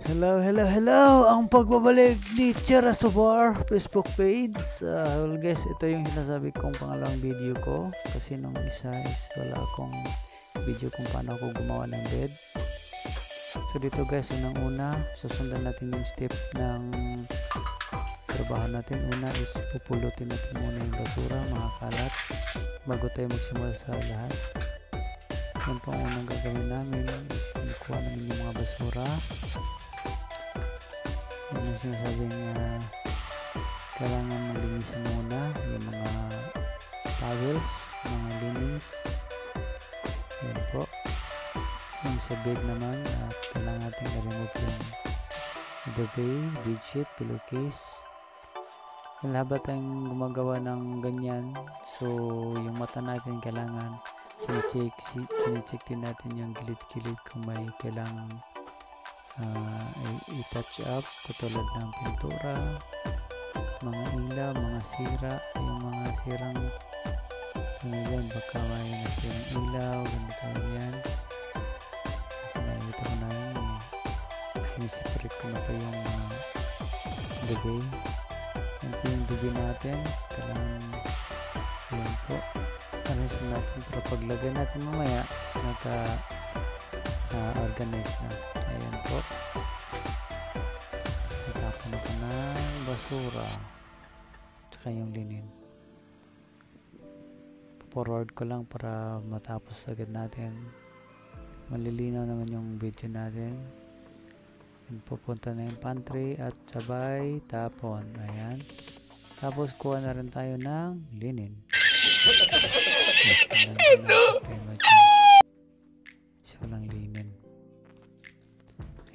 Hello, hello, hello! Ang pagbabalik ni Chera Sobar Facebook page. Well guys, ito yung sinasabi kong pangalawang video ko. Kasi nung isa is wala akong video kung paano ako gumawa ng bed. So dito guys, unang-una, susundan natin yung step ng trabaho natin. Una is pupulutin natin muna yung basura, mga kalat, bago tayo magsimula sa lahat. Yan po ang unang gagawin namin is kuha namin yung mga basura. Yung sinasabing kailangan malinisin muna yung mga towels, mga linens. Yan po. Yung sa bed naman, kailangan natin i-remove yung duvet, bedsheet, pillowcase. Lahat tayong gumagawa ng ganyan, so yung mata natin kailangan chine-check din natin yung gilid-gilid kung may kailangan i-touch up, katulad ng pintura, mga ilaw, mga sira, yung mga sirang ano yan, baka may nasirang ilaw, ganito yan. Nakita ko na yun, siniseparate ko na pa yung duvet. Yan po yung duvet natin, kailangan yan po arrange natin para paglagay natin mamaya is naka-organize na. Ayan po, natapon ko ng basura tsaka yung linen. Forward ko lang para matapos agad natin. Malilinaw naman yung video natin. Yan, pupunta na yung pantry at sabay tapon. Ayan, tapos kuha na rin tayo ng linen. Isa lang linen.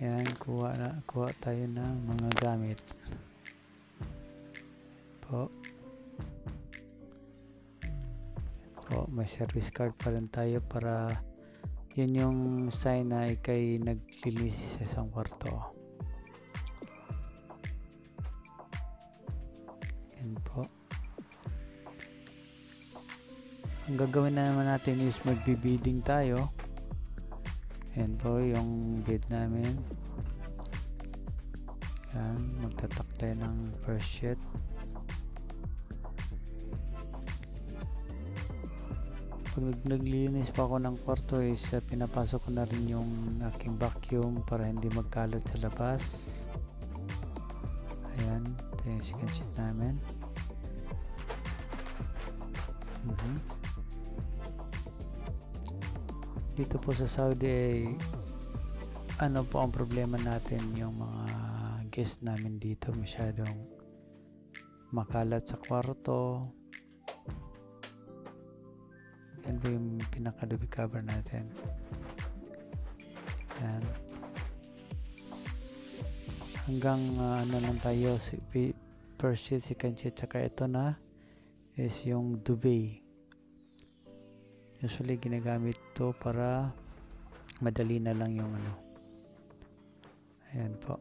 Ayan, kuha tayo ng mga gamit po. May service card pa rin tayo para yun yung sign na ikay naglinis sa isang kwarto. Yan po. Ang gagawin na naman natin is magbi-beading tayo. Yan po yung bed namin. Yan, magtatak tayo ng first sheet. Pag naglinis pa ako ng kwarto is pinapasok ko na rin yung aking vacuum para hindi magkalat sa labas. Ayan, ito yung second sheet namin. Dito po sa Saudi ano po ang problema natin, yung mga guest namin dito masyadong makalat sa kwarto. Yan po yung pinaka-duvet cover natin. Yan. Hanggang ano lang tayo, first sheet, second sheet, saka ito na is yung duvet. Usually ginagamit to para madali na lang yung ano. Ayan po.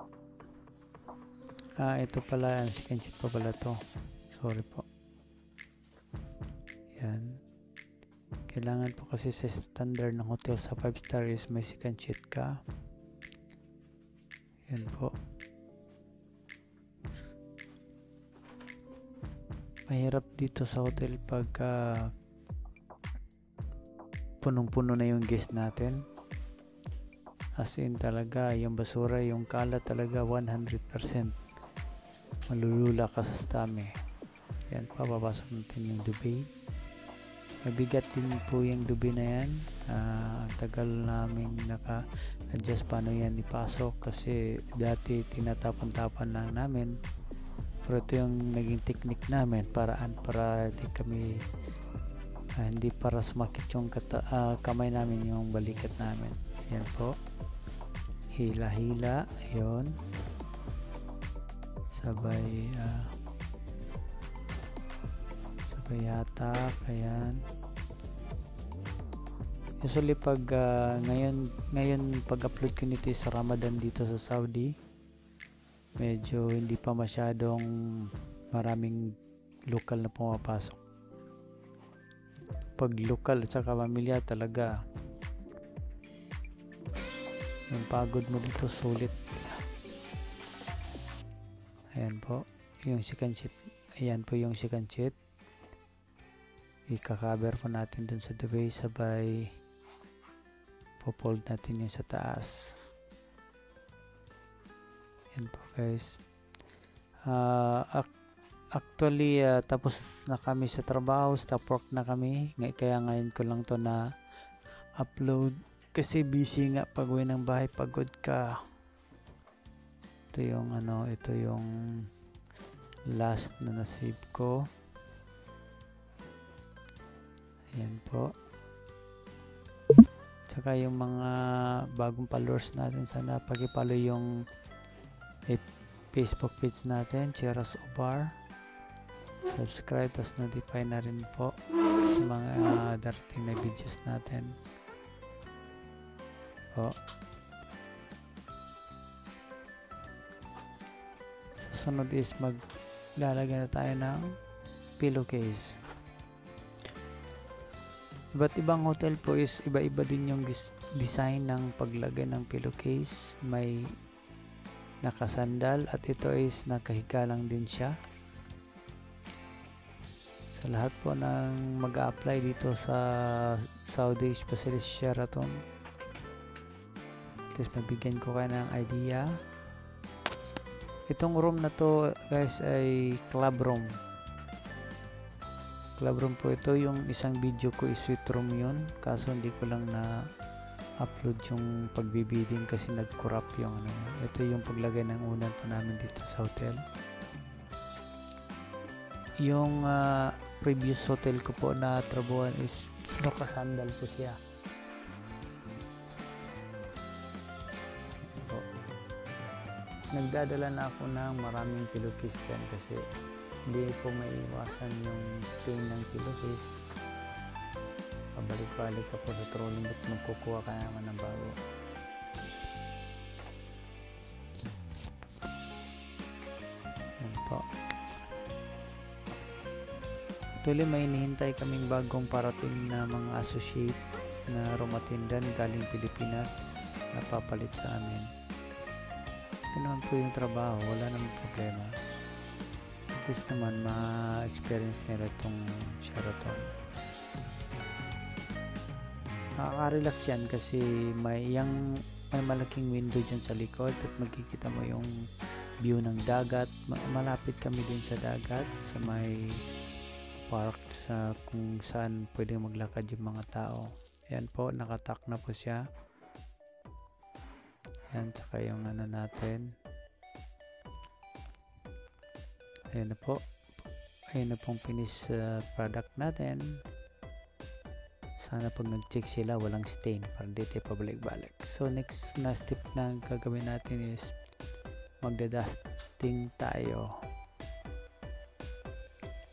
Ito pala, second sheet pa pala to. Sorry po. Yan. Kailangan po kasi sa standard ng hotel sa 5 star is may second sheet ka. Yan po. Mahirap dito sa hotel pag punong-puno na yung guest natin. As in talaga, yung basura, yung kalat talaga 100%. Malulula ka sa stame. Yan, papapasok natin yung duvet. Mabigat din po yung duvet na yan. Ang tagal namin naka-adjust paano yan ipasok kasi dati tinatapon-tapon lang namin. Pero ito yung naging technique namin, paraan para di kami hindi para sumakit yung kamay namin, yung balikat namin. Yan po, hila-hila, yun, sabay hatak. Ayan, usually pag ngayon pag upload ko nito sa Ramadan dito sa Saudi, medyo hindi pa masyadong maraming local na pumapasok. Pag local at saka pamilya talaga yung pagod mo dito sulit. Ayan po yung second sheet. Ayan po yung second sheet. Ika-cover po natin dun sa the base, sabay po-fold natin yung sa taas. Ayan po guys. Actually tapos na kami sa trabaho, stop work na kami, kaya ngayon ko lang to na upload kasi busy nga pag uwi ng bahay, pagod ka. Ito yung ito yung last na nasave ko. Ayan po. Tsaka yung mga bagong followers natin, sana pag-follow yung Facebook page natin, Cheras Obar. Subscribe, tas notify na rin po sa mga darating na videos natin po. Susunod is maglalagay na tayo ng pillowcase. Iba't ibang hotel po is iba-iba din yung design ng paglagay ng pillowcase. May nakasandal at ito is nakahiga lang din siya. Sa lahat po ng mag-a-apply dito sa Saudi Specialist Sheraton, at least mabigyan ko kayo ng idea. Itong room na to guys ay club room. Club room po ito. Yung isang video ko is suite room yun, kaso hindi ko lang na upload yung pagbibidding kasi nag-corrupt yung ito yung paglagay ng unan pa namin dito sa hotel. Yung previous hotel ko po na trabuhan is nakasandal po siya. So, nagdadala na ako ng maraming pillowcase dyan kasi hindi po maiiwasan yung stain ng pillowcase. Pabalik-balik ka po sa trolling at magkukuha ka naman ng bago. Yan po. Actually may hinihintay kaming bagong parating na mga associate na room attendant galing Pilipinas na papalit sa amin. Ganoon po yung trabaho, wala namang problema. At least naman ma-experience nila itong Sheraton. Nakaka-relax yan kasi may malaking window dyan sa likod at magkikita mo yung view ng dagat. Malapit kami din sa dagat, sa may park sa kung saan pwede maglakad yung mga tao. Ayan po, nakatak na po siya. Ayan, tsaka yung natin. Ayan na po. Ayan na pong finish product natin. Sana pag nag-check sila walang stain para di tayo pabalik-balik. So next na step na gagawin natin is magda-dusting tayo.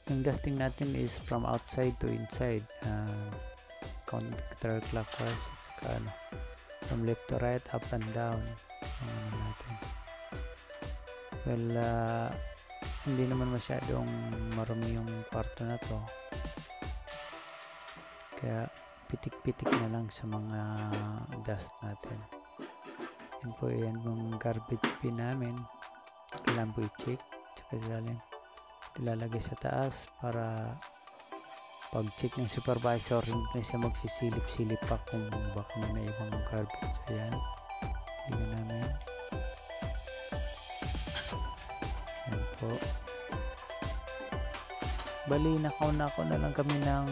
Yung dusting natin is from outside to inside, counterclockwise at saka from left to right, up and down natin. Well, hindi naman masyadong marumi yung parto na to, kaya pitik-pitik na lang sa mga dust natin. Yan po, yan yung garbage bin namin, kailangan po i-check tsaka ilalagay sa taas para pag check ng supervisor hindi na siya magsisilip-silip pa kung baka may naiwang garbage. Ayan, tingnan namin. Ayan po, bali nakauna na lang kami ng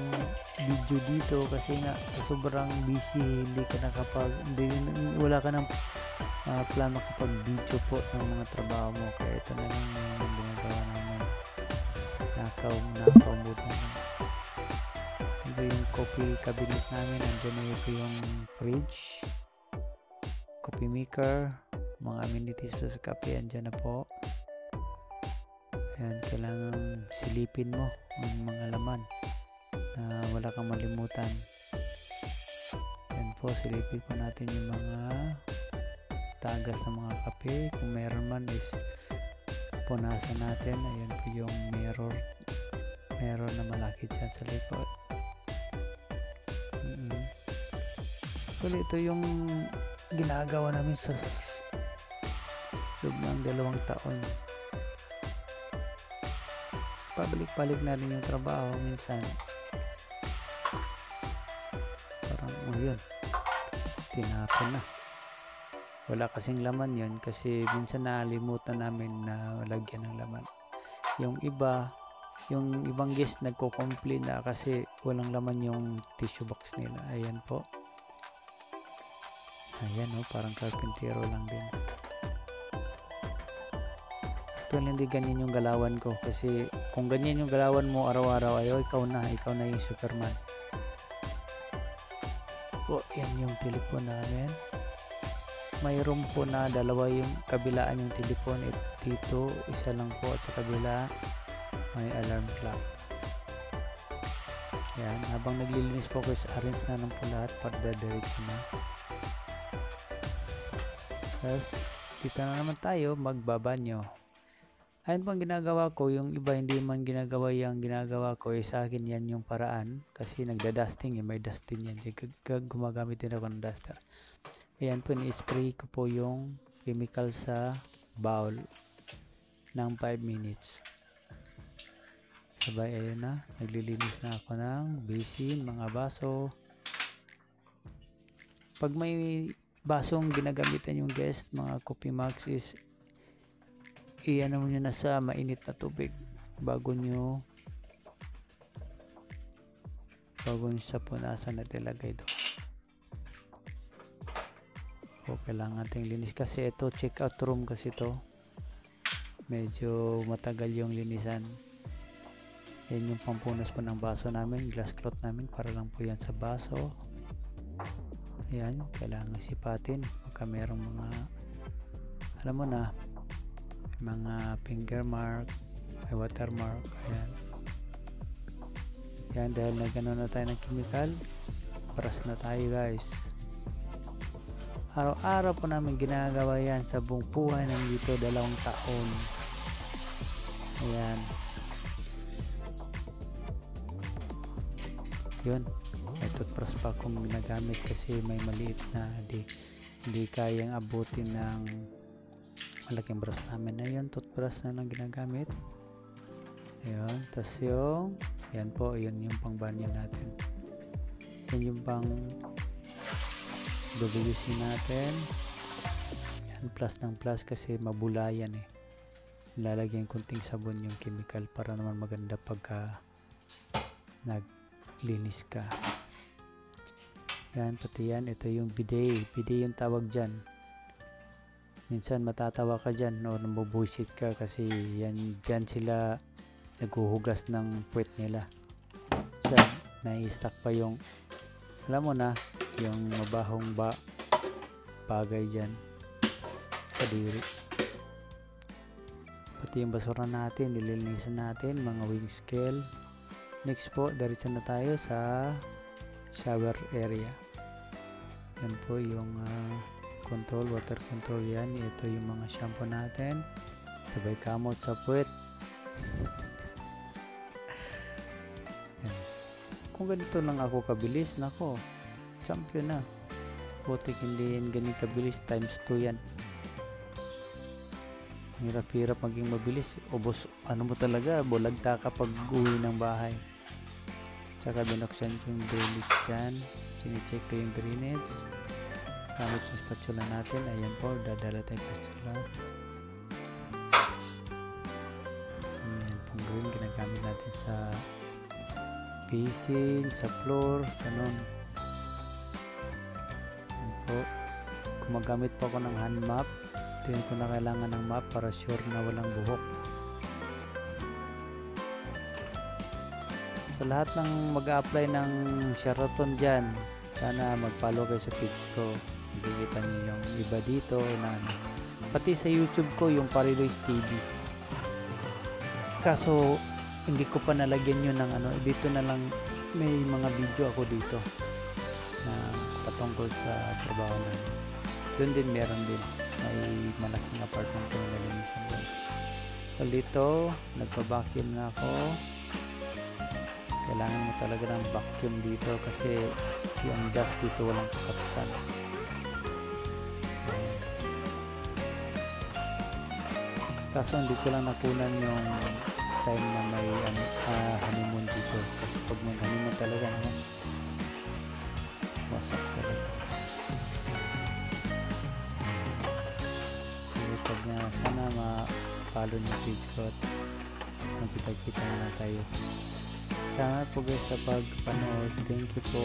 video dito kasi nga sobrang busy, wala ka ng plano kapag video po ng mga trabaho mo, kaya ito na lang yung ginagawa namin. Nakaw mood namin. Ito yung coffee cabinet namin, andyan na ito yung fridge, coffee maker, mga amenities sa kape andyan na po. Ayan, kailangan silipin mo ang mga laman na wala kang malimutan. Ayan po, silipin po natin yung mga tagas ng mga kape, kung meron man is punasan natin. Ayan po yung mirror na malaki dyan sa likod. So ito yung ginagawa namin sa loob ng 2 taon. pabalik-balik na rin yung trabaho minsan. Parang yun, tinapon na. Wala kasing laman yun kasi minsan nakalimutan namin na lagyan ng laman. Yung ibang guest nagko-complain na kasi walang laman yung tissue box nila. Ayan po. Ayan parang karpintero lang din. Actually hindi ganyan yung galawan ko kasi kung ganyan yung galawan mo araw-araw ay ikaw na yung Superman. Po, yan yung telephone namin. Mayroon po na dalawa yung kabilaan yung telephone dito, isa lang po at sa kabila may alarm clock. Yan, habang naglilinis po guys, arrange na lang po lahat para diretso na. Tapos dito na naman tayo magbabanyo. Ayun pang ginagawa ko, yung iba hindi man ginagawa yung ginagawa ko, sa akin yan yung paraan kasi nagda-dusting may dustin yan, gumagamit din ako ng duster. Ayan po, ni-spray ko po yung chemical sa bowl ng 5 minutes. Sabay ayun na, naglilinis na ako ng basin, mga baso. Pag may basong ginagamitan yung guest, mga coffee mugs, is i-ano nyo na sa mainit na tubig bago nyo sa punasan na tilagay doon. O kailangan nating linis kasi ito check out room kasi to medyo matagal yung linisan. Yan yung pampunas po ng baso namin, glass cloth namin para lang po yan sa baso. Ayan, kailangan sipatin baka merong mga alam mo na mga finger mark, may watermark. Ayan. Yan, dahil nagano na tayo ng chemical, paras na tayo guys. Araw-araw po namin ginagawa yan sa buong buhay ng dito 2 taon. Ayan. Yun, may toothbrush pa akong ginagamit kasi may maliit na hindi kayang abutin ng malaking brush namin. Ayun, toothbrush na lang ginagamit. Ayun, tas yung yan po, yun yung pang banyo natin. Yan yung pang WC natin. Yan, plus ng plus kasi mabulayan lalagyan kunting sabon yung chemical para naman maganda pagka naglinis ka. Yan, pati yan, ito yung bidet yung tawag dyan. Minsan matatawa ka dyan o nabubuisit ka kasi yan dyan sila naghuhugas ng puwet nila. So, nai-stack pa yung alam mo na yung mabahong bagay dyan, kadiri. Pati yung basura natin nililinisan natin, mga wing scale. Next po, diretso na tayo sa shower area. Yan po yung control, water control yan. Ito yung mga shampoo natin. Sabay kamot sa puwet. Kung ganito lang ako kabilis, nako, champion na. Butik hindi yan ganun kabilis, times 2 yan. Hirap-hirap maging mabilis. Ubos, ano mo talaga, bulagta ka pag uwi ng bahay. Tsaka binuksan ko yung drainage dyan. Chine-check ko yung drainage. Gamit yung spatula natin. Ayan po, dadala tayong spatula. Ayan pong green, ginagamit natin sa basin, sa floor, ganun. Ayan po. Gumagamit po ako ng hand mop. Hindi ko na kailangan ng mop para sure na walang buhok. Sa lahat ng mag-a-apply ng Sheraton dyan, sana mag-follow kayo sa page ko. Makikita niyo yung iba dito na pati sa YouTube ko yung Pariloy's TV. Kaso hindi ko pa nalagyan yun ng dito na lang may mga video ako dito na patungkol sa trabaho namin. Doon din meron din. May malaking apartment ko na nalinisan doon. So dito, nagpa-vacuum na ako. Kailangan mo talaga ng vacuum dito kasi yung dust dito walang katapusan. Kaso hindi ko lang nakunan yung time na may honeymoon dito, kasi pag may honeymoon talaga naman wasak talaga. So, pag na sana ma-follow niyo page ko at magkita-kita na tayo. Sana po guys sa pagpanood. Thank you po.